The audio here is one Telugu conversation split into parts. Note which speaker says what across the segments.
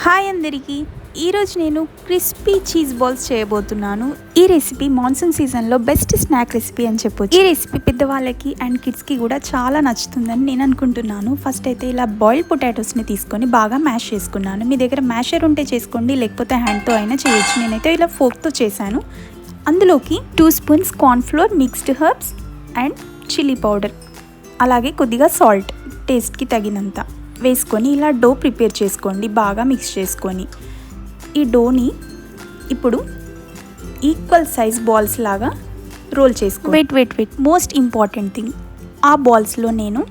Speaker 1: హాయ్ అందరికీ, ఈరోజు నేను క్రిస్పీ చీజ్ బాల్స్ చేయబోతున్నాను. ఈ రెసిపీ మాన్సూన్ సీజన్లో బెస్ట్ స్నాక్ రెసిపీ అని చెప్పొచ్చు. ఈ రెసిపీ పెద్దవాళ్ళకి అండ్ కిడ్స్కి కూడా చాలా నచ్చుతుందని నేను అనుకుంటున్నాను. ఫస్ట్ అయితే ఇలా బాయిల్డ్ పొటాటోస్ని తీసుకొని బాగా మ్యాష్ చేసుకున్నాను. మీ దగ్గర మ్యాషర్ ఉంటే చేసుకోండి, లేకపోతే హ్యాండ్తో అయినా చేయొచ్చు. నేనైతే ఇలా ఫోర్క్తో చేశాను. అందులోకి 2 spoons cornflour, mixed herbs and chilli powder, అలాగే కొద్దిగా సాల్ట్ టేస్ట్కి తగినంత వేసుకొని ఇలా డో ప్రిపేర్ చేసుకోండి. బాగా మిక్స్ చేసుకొని ఈ డోని ఇప్పుడు ఈక్వల్ సైజ్ బాల్స్ లాగా రోల్ చేసుకో. వెయిట్ మోస్ట్ ఇంపార్టెంట్ థింగ్, ఆ బాల్స్లో నేను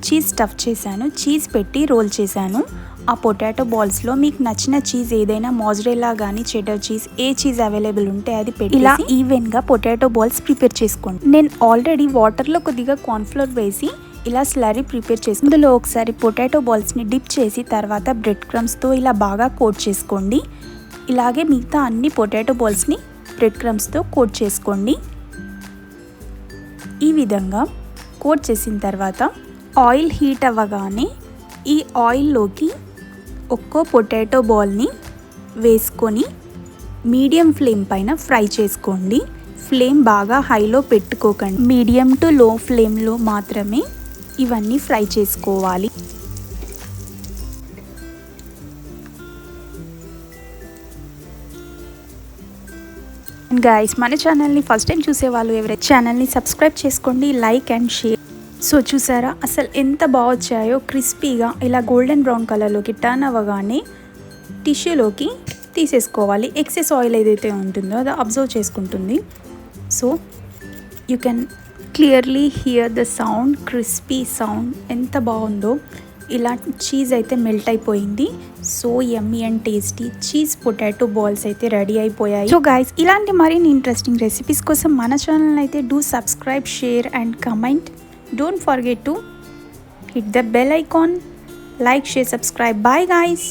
Speaker 1: చీజ్ స్టఫ్ చేశాను. చీజ్ పెట్టి రోల్ చేశాను. ఆ పొటాటో బాల్స్లో మీకు నచ్చిన చీజ్ ఏదైనా, మోజరెల్లా కానీ చెడర్ చీజ్, ఏ చీజ్ అవైలబుల్ ఉంటే అది పెట్టి ఇలా ఈవెన్గా పొటాటో బాల్స్ ప్రిపేర్ చేసుకోండి. నేను ఆల్రెడీ వాటర్లో కొద్దిగా కార్న్ఫ్లోర్ వేసి ఇలా స్లరీ ప్రిపేర్ చేసి ఇందులో ఒకసారి పొటాటో బాల్స్ని డిప్ చేసి తర్వాత బ్రెడ్ క్రమ్స్తో ఇలా బాగా కోట్ చేసుకోండి. ఇలాగే మిగతా అన్ని పొటాటో బాల్స్ని బ్రెడ్ క్రమ్స్తో కోట్ చేసుకోండి. ఈ విధంగా కోట్ చేసిన తర్వాత ఆయిల్ హీట్ అవ్వగానే ఈ ఆయిల్లోకి ఒక్కో పొటాటో బాల్ని వేసుకొని మీడియం ఫ్లేమ్ పైన ఫ్రై చేసుకోండి. ఫ్లేమ్ బాగా హైలో పెట్టుకోకండి, మీడియం టు లో ఫ్లేమ్లో మాత్రమే ఇవన్నీ ఫ్రై చేసుకోవాలి. గైస్, మన ఛానల్ని ఫస్ట్ టైం చూసేవాళ్ళు ఎవరైతే ఛానల్ని సబ్స్క్రైబ్ చేసుకోండి, లైక్ అండ్ షేర్. సో చూసారా అసలు ఎంత బాగా వచ్చాయో, క్రిస్పీగా ఇలా గోల్డెన్ బ్రౌన్ కలర్లోకి టర్న్ అవ్వగానే టిష్యూలోకి తీసేసుకోవాలి. ఎక్సెస్ ఆయిల్ ఏదైతే ఉంటుందో అది అబ్జర్వ్ చేసుకుంటుంది. So you can clearly hear the sound, crispy sound ఎంత బాగుందో. ఇలా చీజ్ అయితే మెల్ట్ అయిపోయింది. So yummy and tasty cheese potato balls అయితే రెడీ అయిపోయాయి. సో గైస్, ఇలాంటి మరిన్ని ఇంట్రెస్టింగ్ రెసిపీస్ కోసం మన ఛానల్ అయితే do subscribe, share and comment. Don't forget to hit the bell icon. Like, share, subscribe. Bye guys.